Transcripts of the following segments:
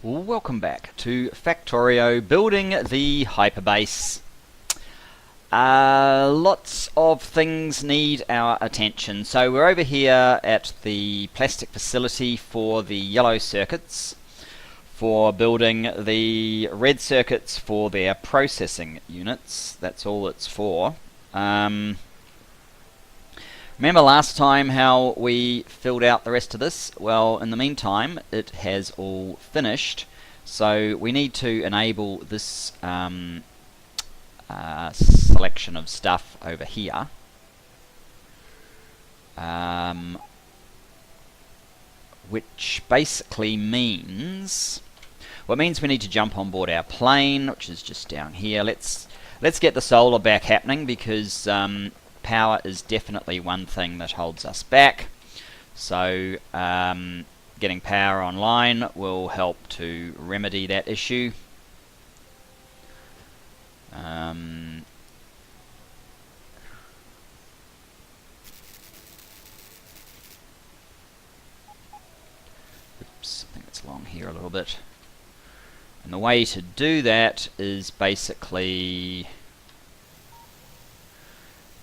Welcome back to Factorio, building the Hyperbase. Lots of things need our attention. So we're over here at the plastic facility for the yellow circuits, for building the red circuits for their processing units. That's all it's for. Remember last time how we filled out the rest of this? Well, in the meantime, it has all finished. So we need to enable this selection of stuff over here. Which basically means... well, it means we need to jump on board our plane, which is just down here. Let's get the solar back happening, because power is definitely one thing that holds us back. So getting power online will help to remedy that issue. Oops, I think it's along here a little bit. And the way to do that is basically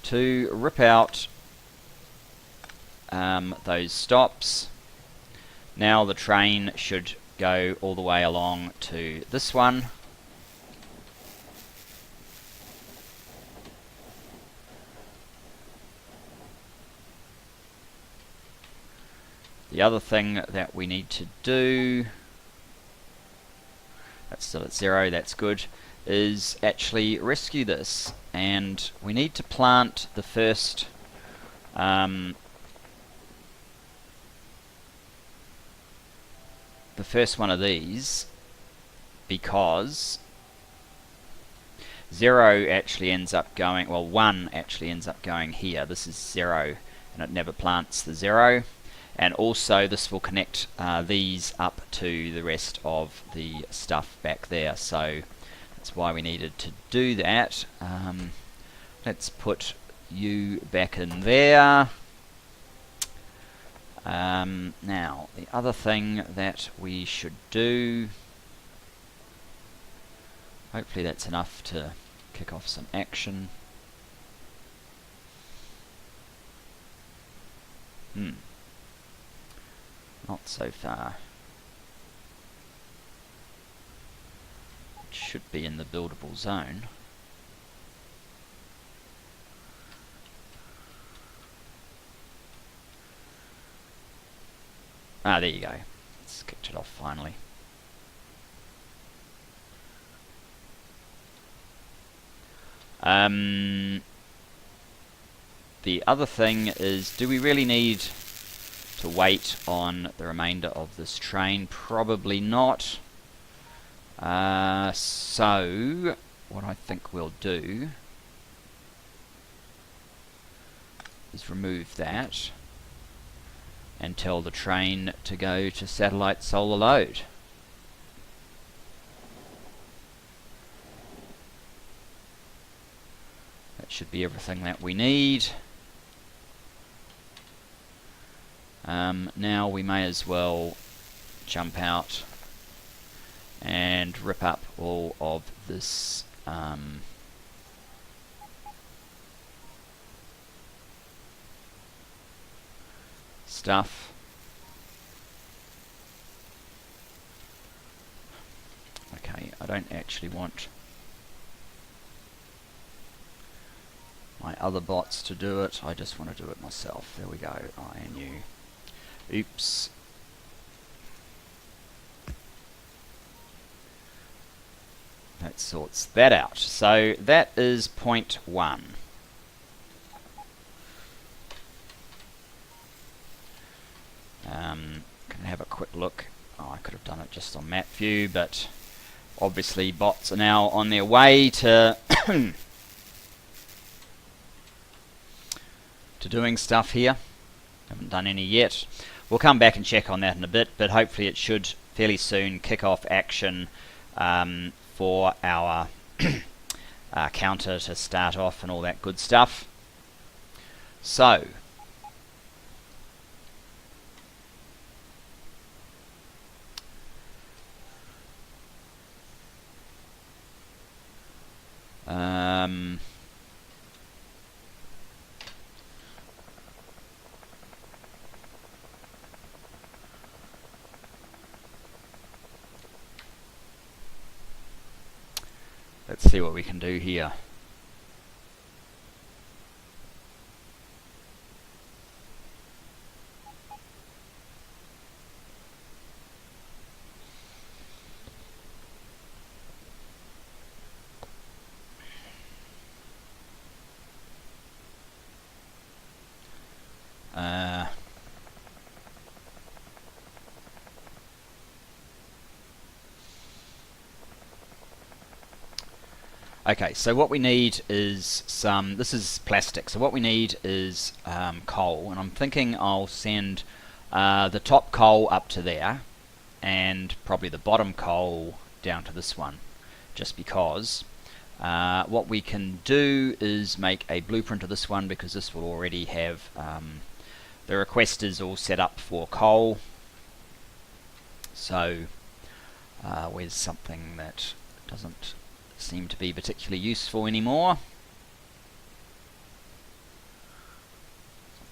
to rip out those stops. Now the train should go all the way along to this one. The other thing that we need to do, that's still at 0, that's good, is actually rescue this, and we need to plant the first one of these, because 0 actually ends up going, well, 1 actually ends up going here. This is 0 and it never plants the 0, and also this will connect these up to the rest of the stuff back there. So that's why we needed to do that. Let's put you back in there. Now, the other thing that we should do, hopefully that's enough to kick off some action. Not so far. It should be in the buildable zone. Ah, there you go. It's kicked it off finally. The other thing is, do we really need to wait on the remainder of this train? Probably not. So what I think we'll do is remove that and tell the train to go to satellite solar load. That should be everything that we need. Now we may as well jump out and rip up all of this stuff. Okay, I don't actually want my other bots to do it, I just want to do it myself. There we go, INU. Oops. That sorts that out. So that is point 1. Can have a quick look. Oh, I could have done it just on map view, but obviously bots are now on their way to to doing stuff here. Haven't done any yet. We'll come back and check on that in a bit, but hopefully it should fairly soon kick off action for our counter to start off and all that good stuff. So Let's see what we can do here. Okay, so what we need is some, this is plastic, so what we need is coal, and I'm thinking I'll send the top coal up to there, and probably the bottom coal down to this one, just because. What we can do is make a blueprint of this one, because this will already have, the request is all set up for coal, so where's something that doesn't seem to be particularly useful anymore.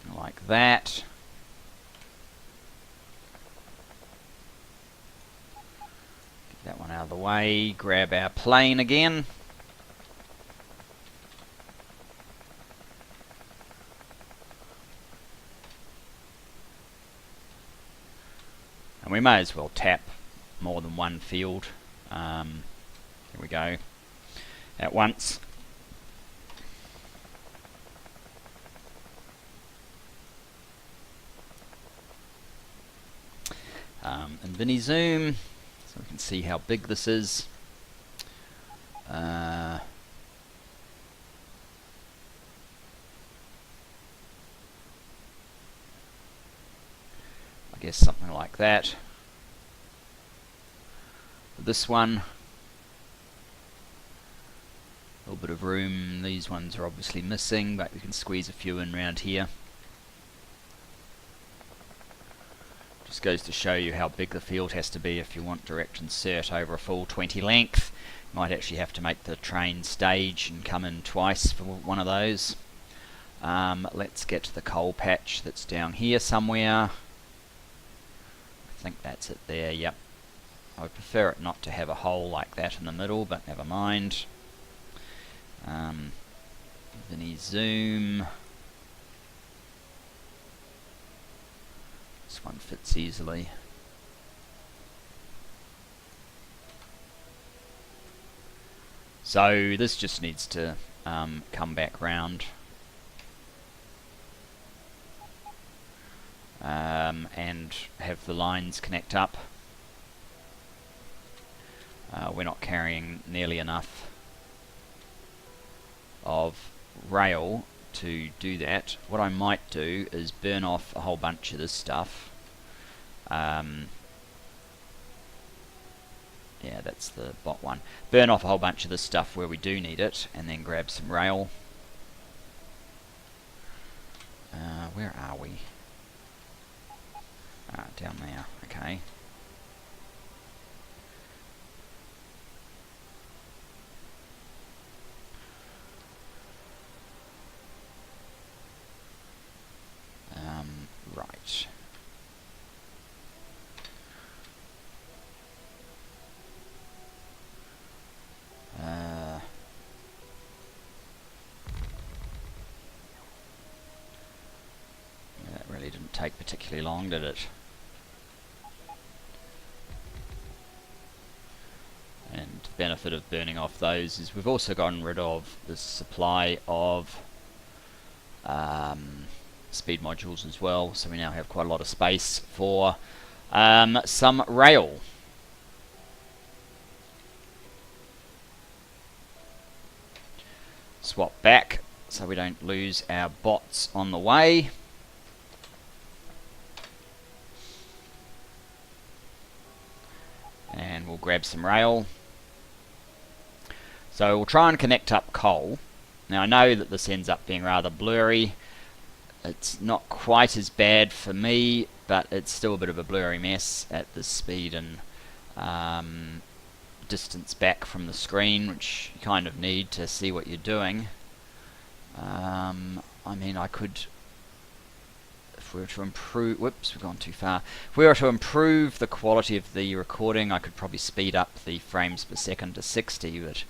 Something like that. Get that one out of the way, grab our plane again. And we may as well tap more than one field. Here we go. At once. Infinity zoom, so we can see how big this is. I guess something like that. This one, a little bit of room. These ones are obviously missing, but we can squeeze a few in around here. Just goes to show you how big the field has to be if you want direct insert over a full 20 length. You might actually have to make the train stage and come in twice for one of those. Let's get to the coal patch that's down here somewhere. I think that's it there, yep. I would prefer it not to have a hole like that in the middle, but never mind. Mini zoom. This one fits easily. So this just needs to come back round. And have the lines connect up. We're not carrying nearly enough of rail to do that. What I might do is burn off a whole bunch of this stuff. Yeah, that's the bot one. Burn off a whole bunch of this stuff where we do need it, and then grab some rail. Where are we? Down there, okay. Right. That really didn't take particularly long, did it? And the benefit of burning off those is we've also gotten rid of the supply of speed modules as well, so we now have quite a lot of space for some rail. Swap back so we don't lose our bots on the way. And we'll grab some rail. So we'll try and connect up coal. Now I know that this ends up being rather blurry. It's not quite as bad for me, but it's still a bit of a blurry mess at this speed and distance back from the screen, which you kind of need to see what you're doing. I mean, I could, if we were to improve, whoops, we've gone too far. If we were to improve the quality of the recording, I could probably speed up the frames per second to 60, but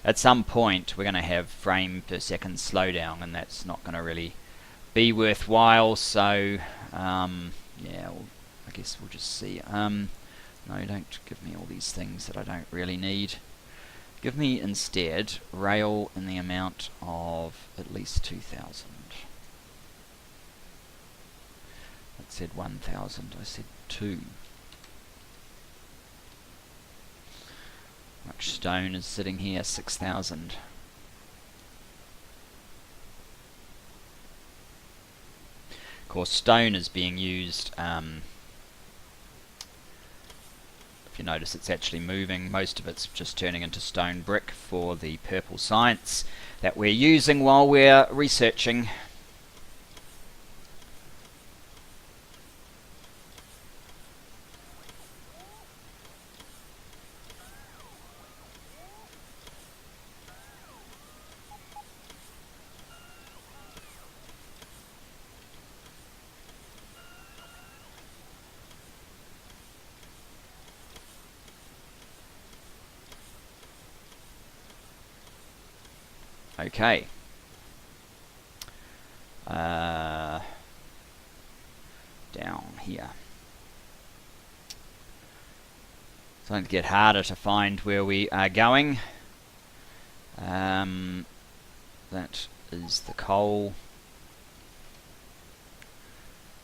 at some point we're going to have frame per second slowdown, and that's not going to really be worthwhile. So yeah, I guess we'll just see. No, don't give me all these things that I don't really need. Give me instead rail in the amount of at least 2,000. That said 1,000, I said 2. Much stone is sitting here? 6,000. Of course, stone is being used, if you notice it's actually moving, most of it's just turning into stone brick for the purple science that we're using while we're researching. Okay. Down here. It's going to get harder to find where we are going. That is the coal.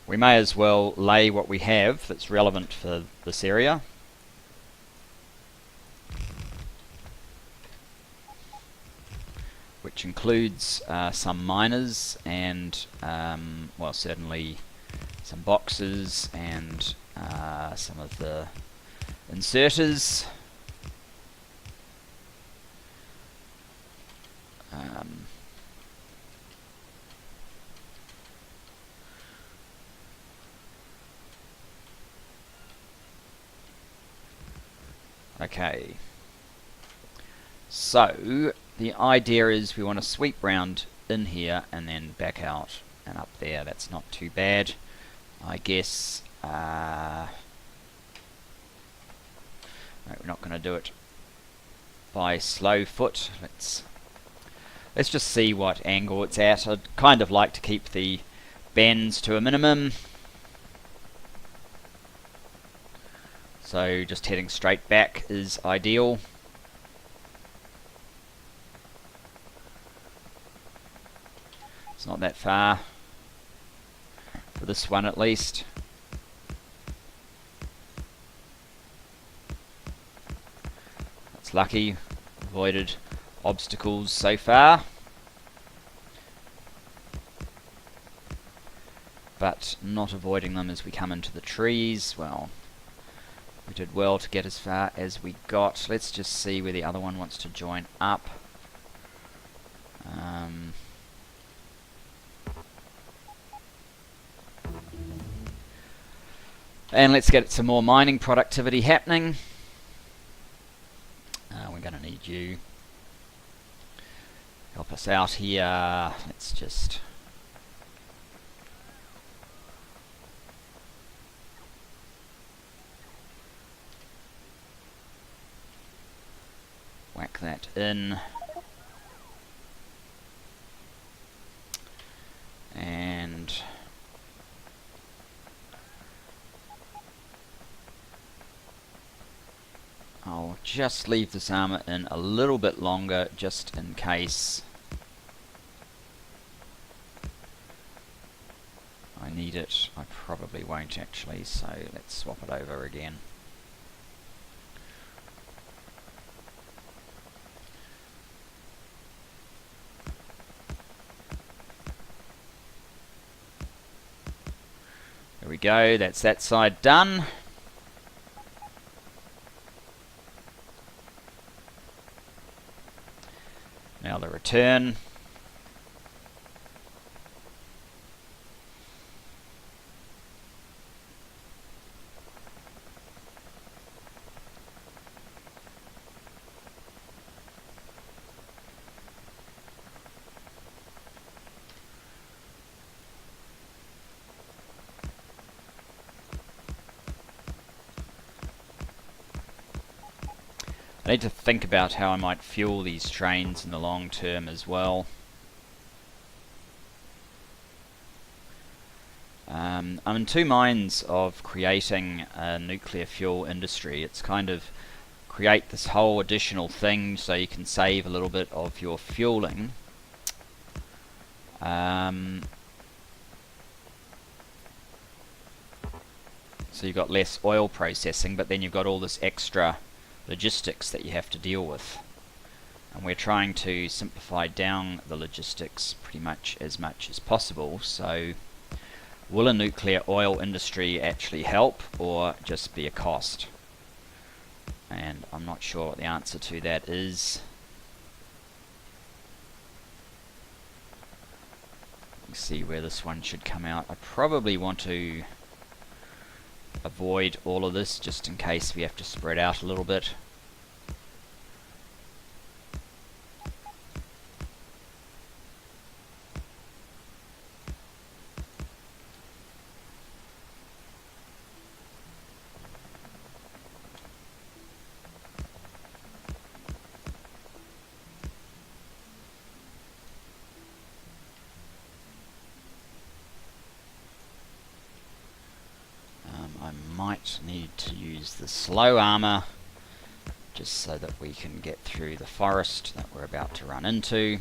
We may as well lay what we have that's relevant for this area. Which includes some miners and, well, certainly some boxes and some of the inserters. Okay. So the idea is we want to sweep round in here and then back out and up there. That's not too bad, I guess. No, we're not going to do it by slow foot. Let's just see what angle it's at. I'd kind of like to keep the bends to a minimum. So just heading straight back is ideal. It's not that far, for this one at least. That's lucky, avoided obstacles so far. But not avoiding them as we come into the trees. Well, we did well to get as far as we got. Let's just see where the other one wants to join up. And let's get some more mining productivity happening. We're going to need you. Help us out here. Let's just... whack that in. And... I'll just leave this armor in a little bit longer, just in case I need it. I probably won't actually, so let's swap it over again. There we go, that's that side done. Now the return. I need to think about how I might fuel these trains in the long term as well. I'm in two minds of creating a nuclear fuel industry. It's kind of create this whole additional thing so you can save a little bit of your fueling. So you've got less oil processing, but then you've got all this extra logistics that you have to deal with. And we're trying to simplify down the logistics pretty much as possible. So will a nuclear oil industry actually help, or just be a cost? And I'm not sure what the answer to that is. Let's see where this one should come out. I probably want to avoid all of this just in case we have to spread out a little bit. I might need to use the slow armor just so that we can get through the forest that we're about to run into.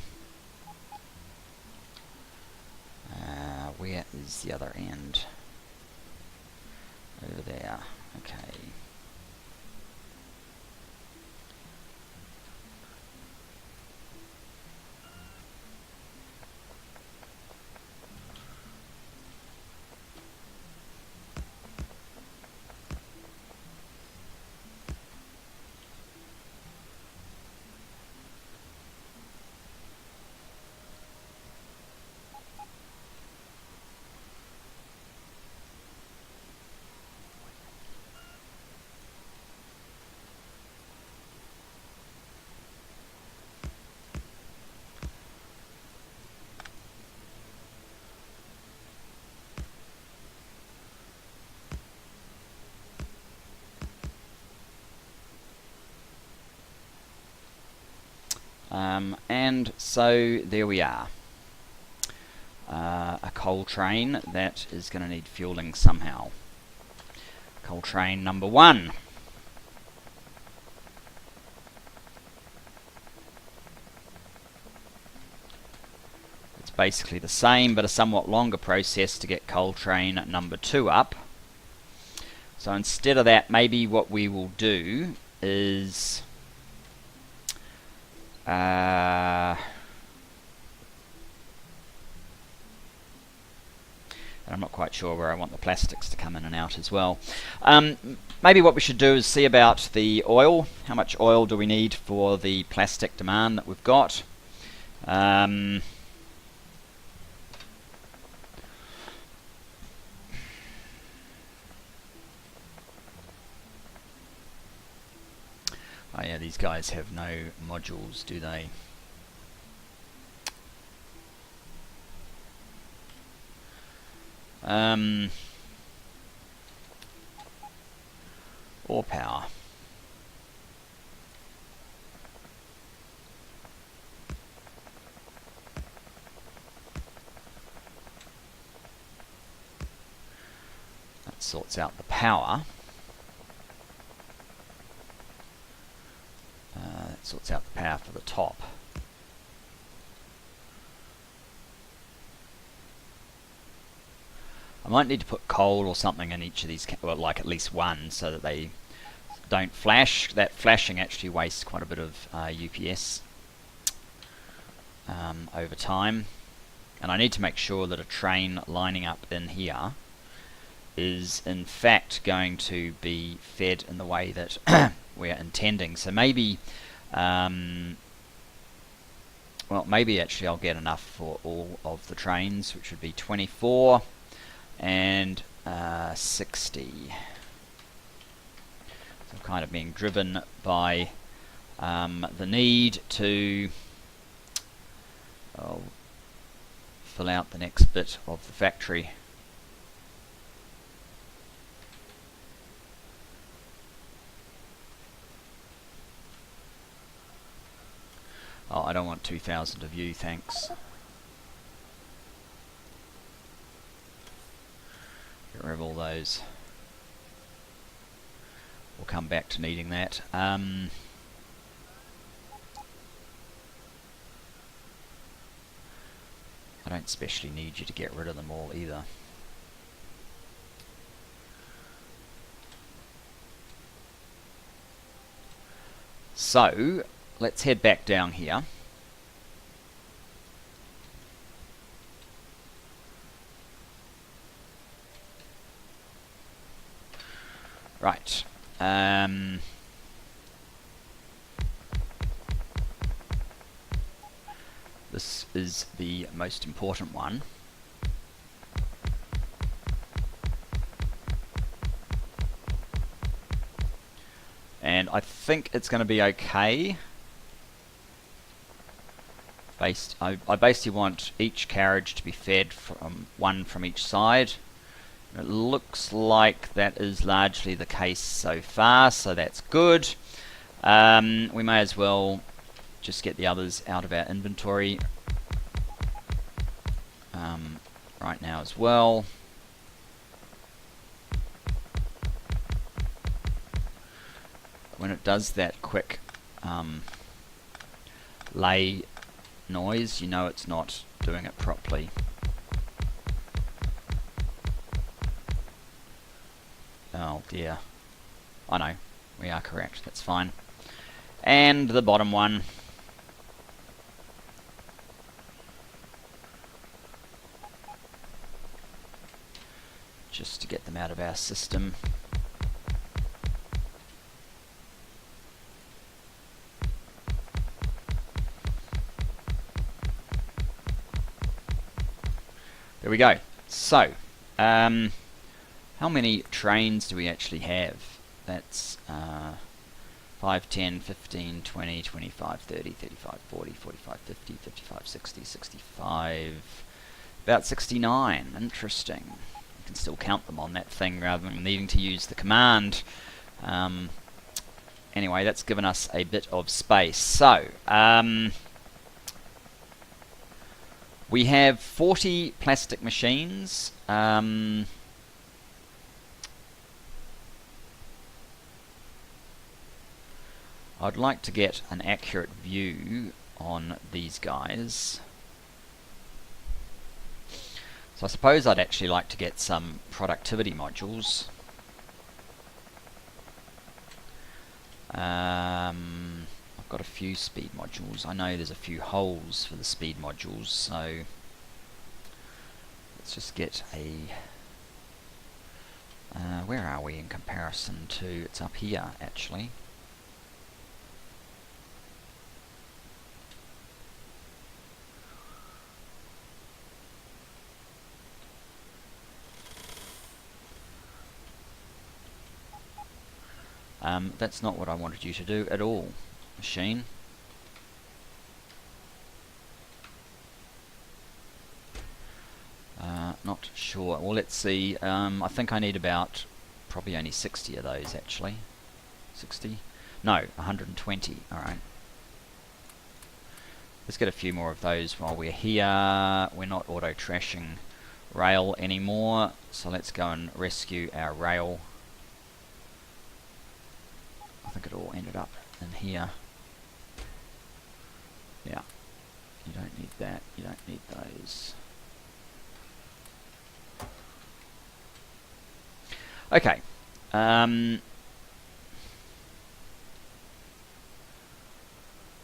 Where is the other end? Over there. Okay. And so there we are. A coal train that is going to need fueling somehow. Coal train number 1. It's basically the same, but a somewhat longer process to get coal train number 2 up. So instead of that, maybe what we will do is and I'm not quite sure where I want the plastics to come in and out as well. Maybe what we should do is see about the oil. How much oil do we need for the plastic demand that we've got? Oh yeah, these guys have no modules, do they? Or power. That sorts out the power. That sorts out the power for the top. I might need to put coal or something in each of these, well, like at least one, so that they don't flash. That flashing actually wastes quite a bit of UPS over time. And I need to make sure that a train lining up in here is in fact going to be fed in the way that we're intending. So maybe, well, maybe actually I'll get enough for all of the trains, which would be 24 and 60. So I'm kind of being driven by the need to fill out the next bit of the factory. Oh, I don't want 2,000 of you, thanks. Get rid of all those. We'll come back to needing that. I don't especially need you to get rid of them all either. So, let's head back down here. Right. This is the most important one. And I think it's going to be okay. I basically want each carriage to be fed from one from each side. It looks like that is largely the case so far, so that's good. We may as well just get the others out of our inventory right now as well. When it does that quick lay noise, you know it's not doing it properly. Oh dear. I know, we are correct, that's fine. And the bottom one. Just to get them out of our system. There we go. So, how many trains do we actually have? That's 5, 10, 15, 20, 25, 30, 35, 40, 45, 50, 55, 60, 65, about 69. Interesting. You can still count them on that thing rather than needing to use the command. Anyway, that's given us a bit of space. So, we have 40 plastic machines. I'd like to get an accurate view on these guys. So I suppose I'd actually like to get some productivity modules. I've got a few speed modules. I know there's a few holes for the speed modules, so let's just get a... where are we in comparison to... It's up here, actually. That's not what I wanted you to do at all, machine. Not sure. Well, let's see. I think I need about probably only 60 of those, actually. 60? No, 120. Alright. Let's get a few more of those while we're here. We're not auto-trashing rail anymore, so let's go and rescue our rail. I think it all ended up in here. Yeah. You don't need that. You don't need those. Okay.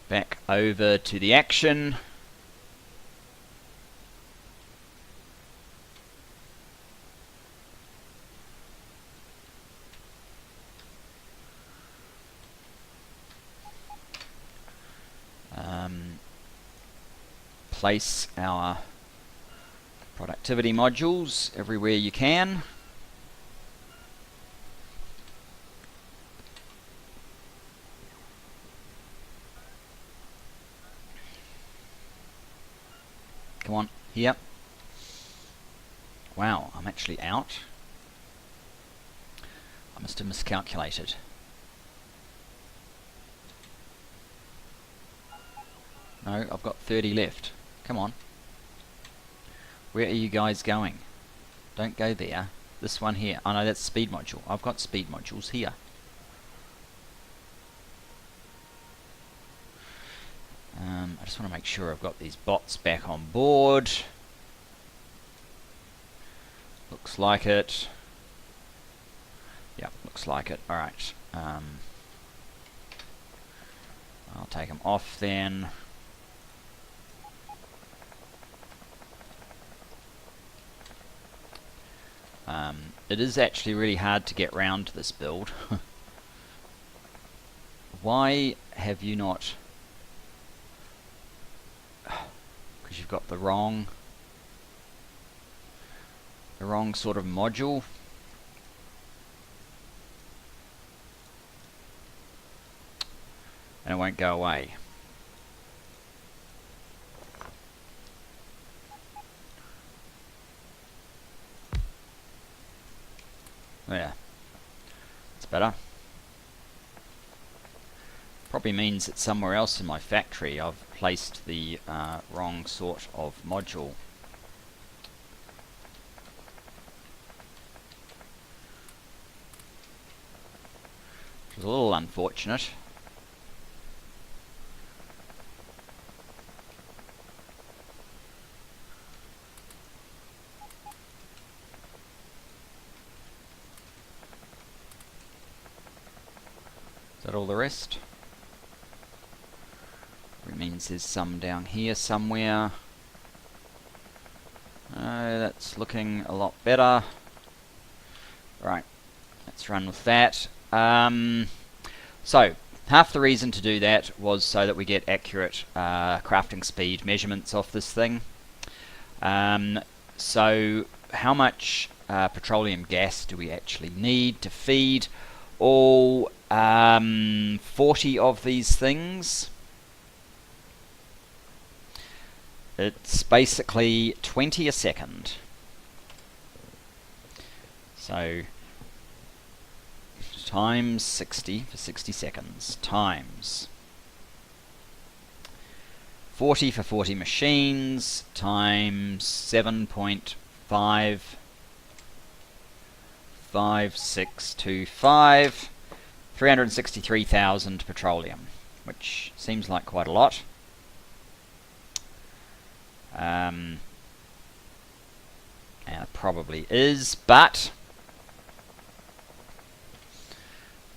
Back over to the action. Place our productivity modules everywhere you can. Come on, here. Wow, I'm actually out. I must have miscalculated. No, I've got 30 left. Come on. Where are you guys going? Don't go there. This one here. Oh no, that's speed module. I've got speed modules here. I just want to make sure I've got these bots back on board. Looks like it. Yep, looks like it. Alright. I'll take them off then. It is actually really hard to get round to this build. Why have you not... Because you've got the wrong sort of module. And it won't go away. Yeah, that's better. Probably means that somewhere else in my factory I've placed the wrong sort of module. Which is a little unfortunate. Is that all the rest? It means there's some down here somewhere. That's looking a lot better. Right, let's run with that. So, half the reason to do that was so that we get accurate crafting speed measurements off this thing. So, how much petroleum gas do we actually need to feed all 40 of these things? It's basically 20 a second. So times 60 for 60 seconds times 40 for 40 machines times 7.55625, 363,000 petroleum, which seems like quite a lot. And it probably is, but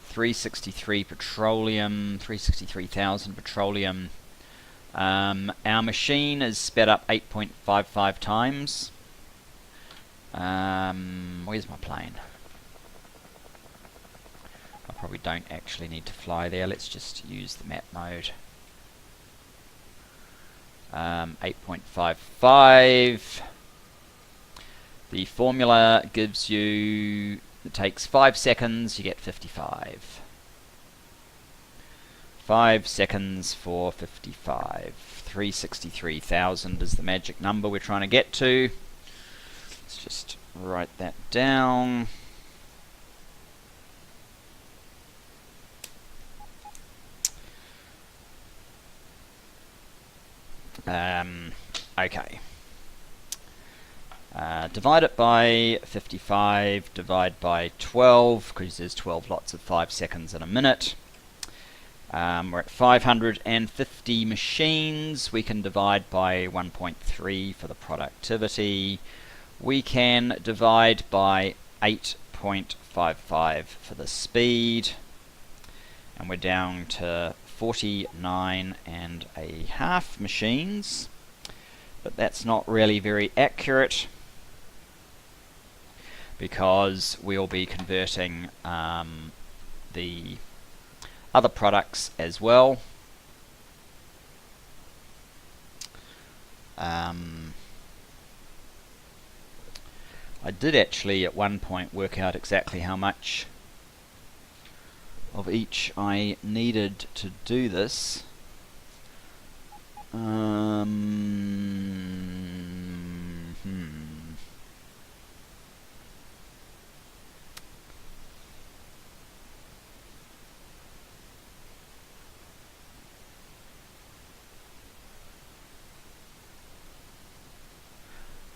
363 petroleum, 363,000 petroleum. Our machine is sped up 8.55 times. Where's my plane? I probably don't actually need to fly there. Let's just use the map mode. 8.55. The formula gives you, it takes 5 seconds, you get 55. 5 seconds for 55. 363,000 is the magic number we're trying to get to. Let's just write that down. Okay. Divide it by 55, divide by 12, because there's 12 lots of 5 seconds in a minute. We're at 550 machines. We can divide by 1.3 for the productivity. We can divide by 8.55 for the speed. And we're down to 49.5 machines. But that's not really very accurate, because we'll be converting the other products as well. I did actually at one point work out exactly how much of each I needed to do this.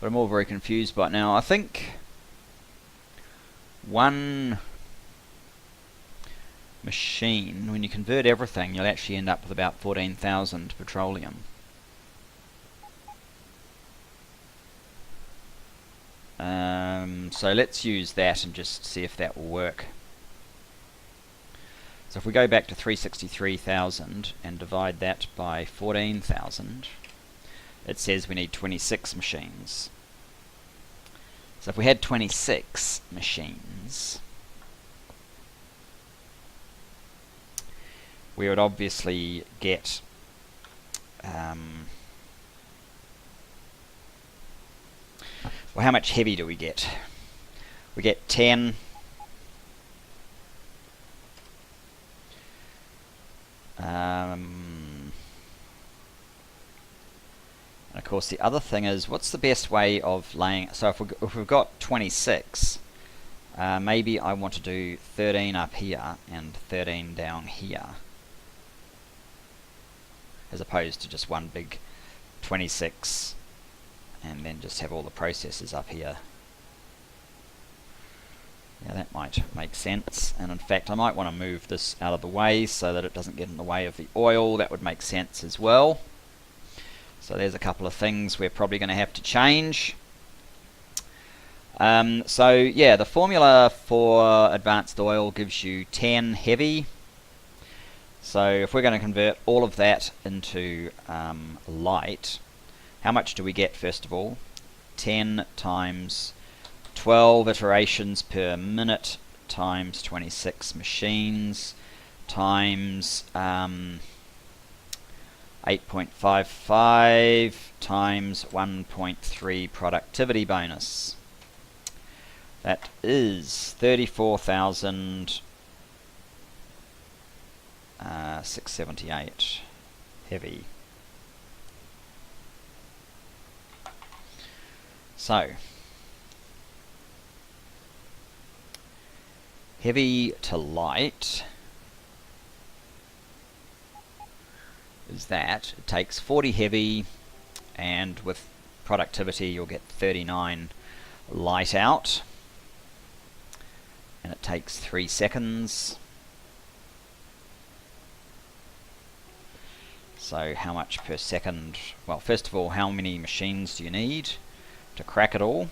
but I'm all very confused by it now. I think one machine, when you convert everything, you'll actually end up with about 14,000 petroleum. So let's use that and just see if that will work. So if we go back to 363,000 and divide that by 14,000, it says we need 26 machines. So if we had 26 machines, we would obviously get well, how much heavy do we get? We get 10. And of course the other thing is, what's the best way of laying, so if we've got 26, maybe I want to do 13 up here and 13 down here, as opposed to just one big 26 and then just have all the processes up here. Yeah, that might make sense, and in fact I might want to move this out of the way so that it doesn't get in the way of the oil. That would make sense as well. So there's a couple of things we're probably going to have to change. So yeah, the formula for advanced oil gives you 10 heavy. So if we're going to convert all of that into light, how much do we get first of all? 10 times 12 iterations per minute times 26 machines times 8.55 times 1.3 productivity bonus. That is 34,678 heavy. So heavy to light is that it takes 40 heavy, and with productivity you'll get 39 light out, and it takes 3 seconds. So how much per second? Well, first of all, how many machines do you need to crack it all?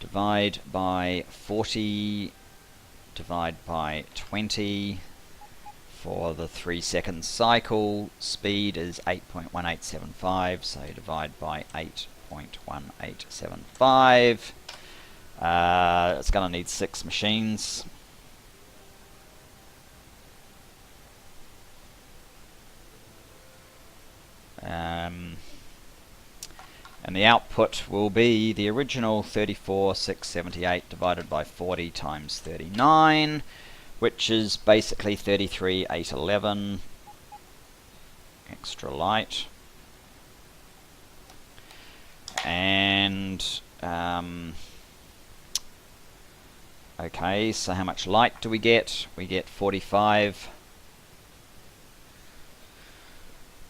Divide by 40, divide by 20 for the 3 second cycle. Speed is 8.1875, so divide by 8.1875. It's going to need 6 machines. And the output will be the original 34,678 divided by 40 times 39, which is basically 33,811 extra light. And okay, so how much light do we get? We get 45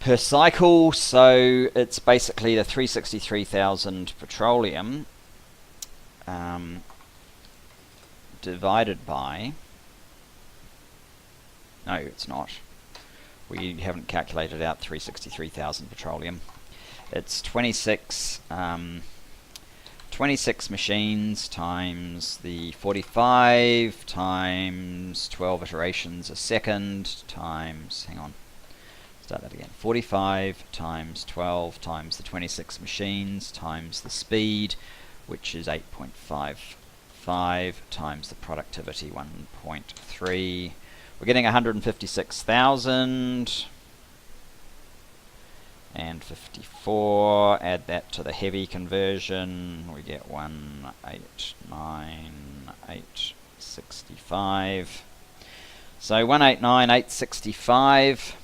per cycle, so it's basically the 363,000 petroleum divided by, no it's not, we haven't calculated out 363,000 petroleum. It's 26 machines times the 45 times 12 iterations a second times, hang on, start that again, 45 times 12 times the 26 machines times the speed, which is 8.55 times the productivity 1.3. We're getting 156,000 and 54. Add that to the heavy conversion, we get 189,865. So 189,865.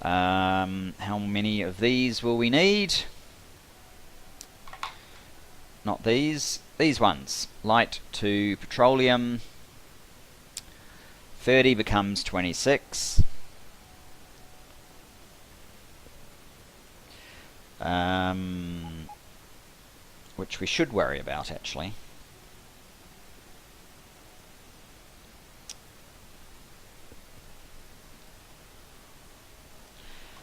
How many of these will we need? Not these ones. Light to petroleum. 30 becomes 26. which we should worry about actually.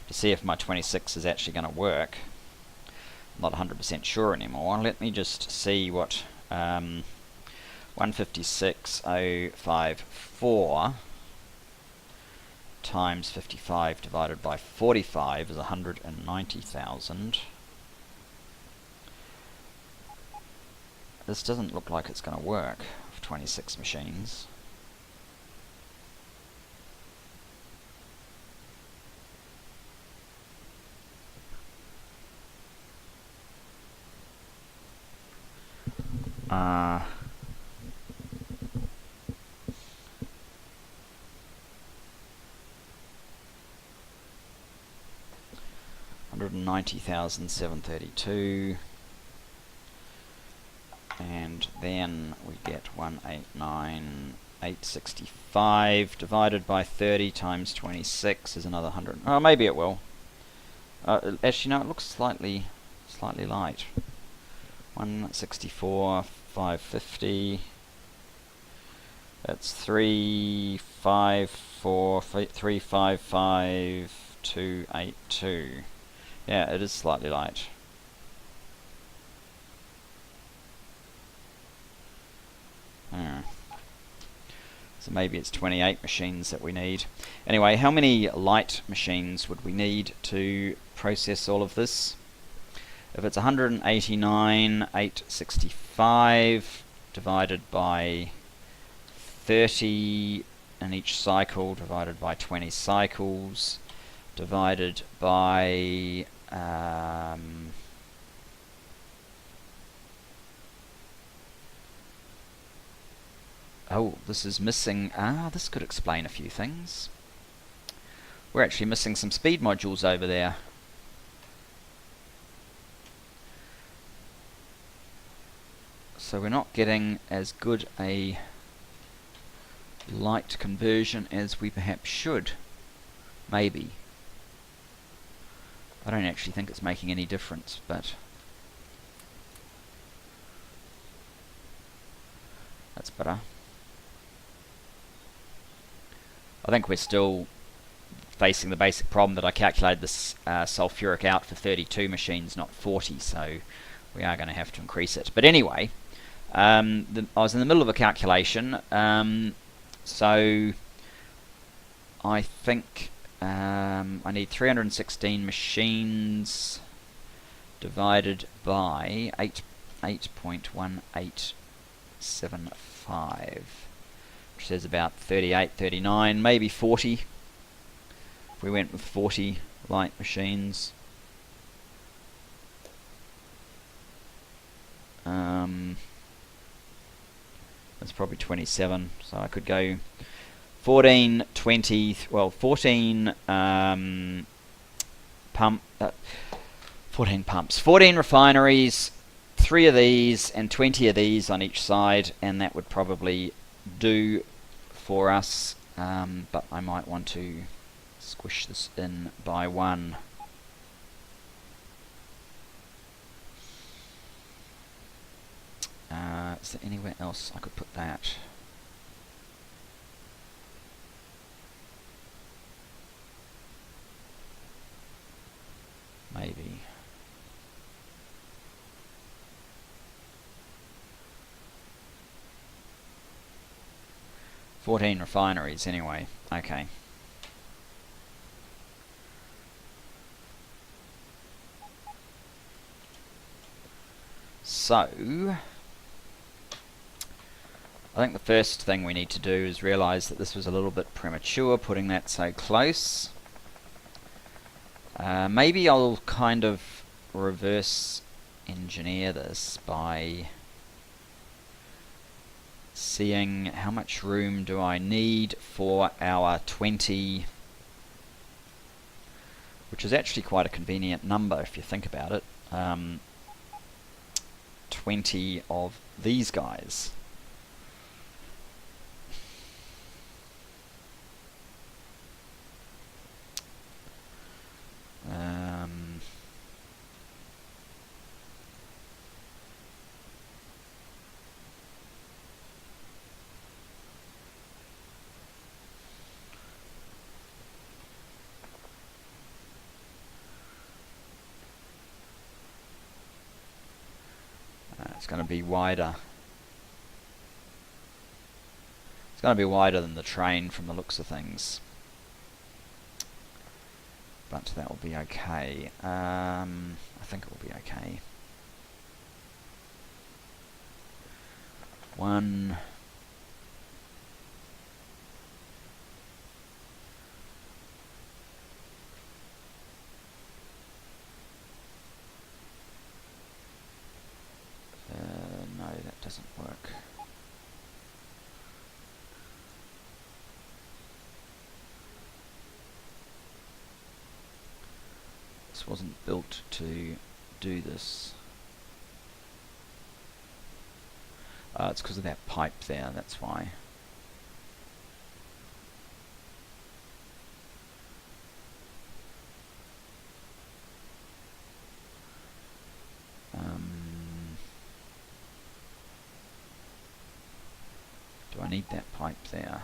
To see if my 26 is actually going to work. I'm not 100% sure anymore. Let me just see what 156,054 times 55 divided by 45 is 190,000. This doesn't look like it's going to work for 26 machines. $190,732, and then we get 189,865 divided by 30 times 26 is another 100. Oh, maybe it will. Actually, no, it looks slightly light. 164,550. That's 355,282. Yeah, it is slightly light. So maybe it's 28 machines that we need. Anyway, how many light machines would we need to process all of this? If it's 189,865 divided by 30 in each cycle, divided by 20 cycles, divided by oh, this is missing. This could explain a few things. We're actually missing some speed modules over there. So we're not getting as good a light conversion as we perhaps should. Maybe. I don't actually think it's making any difference, but that's better. I think we're still facing the basic problem that I calculated this sulfuric out for 32 machines, not 40, so we are going to have to increase it. But anyway, I was in the middle of a calculation, so I think I need 316 machines divided by 8.1875, which says about 38, 39, maybe 40. If we went with 40 light machines. That's probably 27, so I could go 14, 20, well 14 14 pumps, 14 refineries, 3 of these and 20 of these on each side, and that would probably do for us, but I might want to squish this in by 1. Is there anywhere else I could put that? Maybe. "14 refineries, anyway. Okay. So, I think the first thing we need to do is realize that this was a little bit premature, putting that so close. Maybe I'll kind of reverse engineer this by seeing how much room do I need for our 20, which is actually quite a convenient number if you think about it. 20 of these guys. going to be wider. It's going to be wider than the train from the looks of things. But that will be okay. I think it will be okay. One. No, that doesn't work. This wasn't built to do this. It's because of that pipe there, that's why. Do I need that pipe there?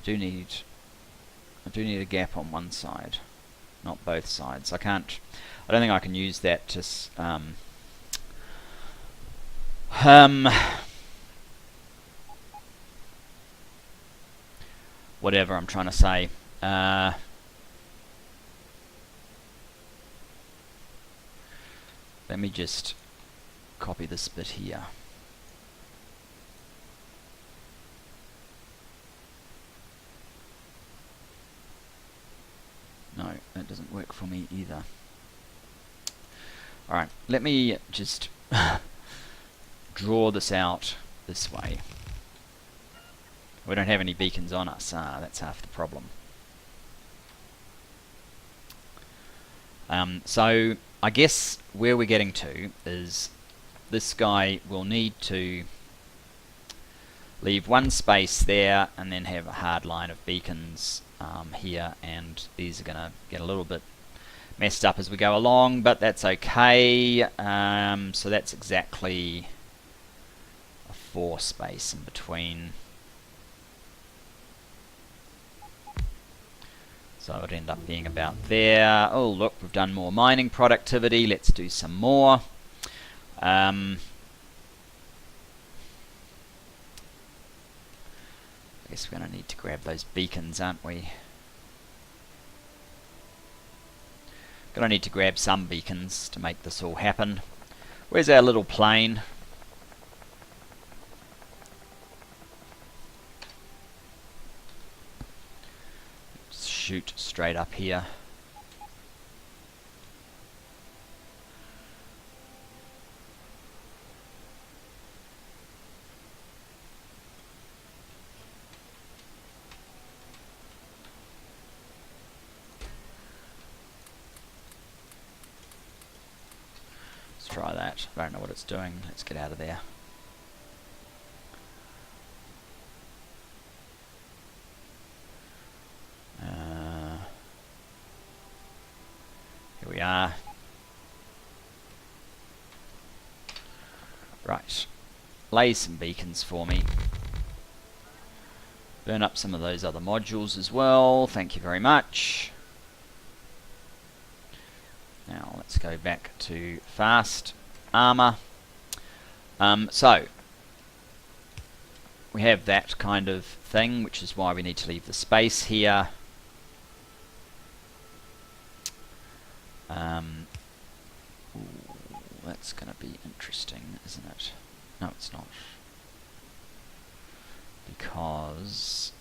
I do need a gap on one side, not both sides. I don't think I can use that to whatever I'm trying to say. Let me just copy this bit here. No, that doesn't work for me either. Alright, let me just draw this out this way. We don't have any beacons on us. That's half the problem. So I guess where we're getting to is this guy will need to leave one space there and then have a hard line of beacons here, and these are going to get a little bit messed up as we go along, but that's okay. So that's exactly a 4 space in between. So it would end up being about there. Oh look, we've done more mining productivity. Let's do some more. I guess we're going to need to grab those beacons, aren't we? Going to need to grab some beacons to make this all happen. Where's our little plane? Shoot straight up here. Let's try that. I don't know what it's doing. Let's get out of there. Here we are. Right. Lay some beacons for me. Burn up some of those other modules as well. Thank you very much. Now let's go back to fast armor. So we have that kind of thing, which is why we need to leave the space here. Ooh, that's going to be interesting, isn't it? No, it's not. Because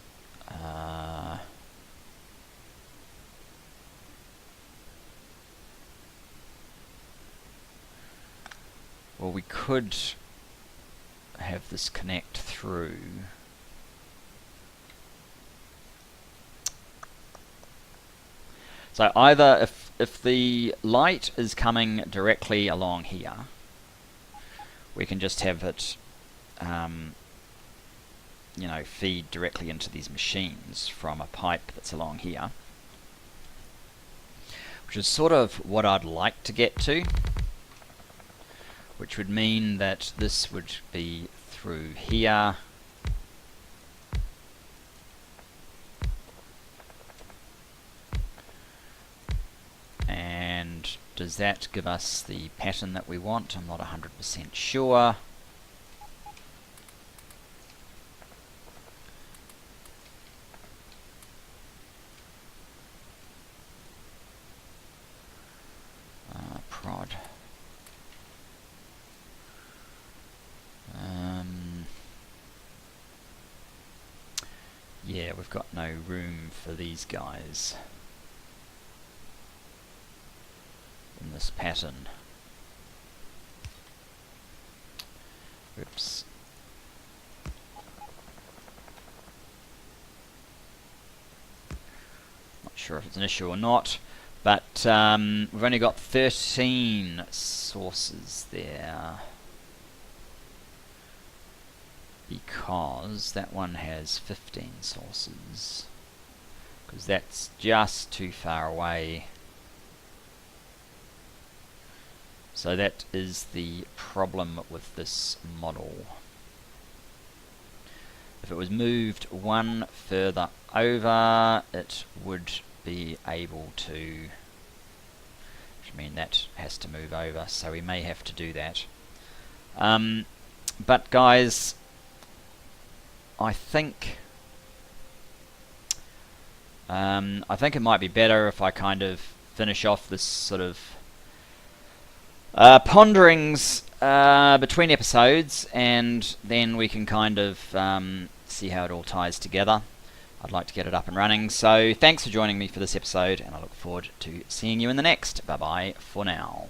well, we could have this connect through. So either if the light is coming directly along here, we can just have it you know, feed directly into these machines from a pipe that's along here, which is sort of what I'd like to get to. which would mean that this would be through here. And does that give us the pattern that we want? I'm not 100% sure. Prod. Yeah, we've got no room for these guys in this pattern. Oops. Not sure if it's an issue or not, but we've only got 13 sources there, because that one has 15 sources, because that's just too far away. So that is the problem with this model. If it was moved one further over, it would be able to, which means that has to move over, so we may have to do that. But guys, I think it might be better if I kind of finish off this sort of ponderings between episodes, and then we can kind of see how it all ties together. I'd like to get it up and running. So thanks for joining me for this episode, and I look forward to seeing you in the next. Bye bye for now.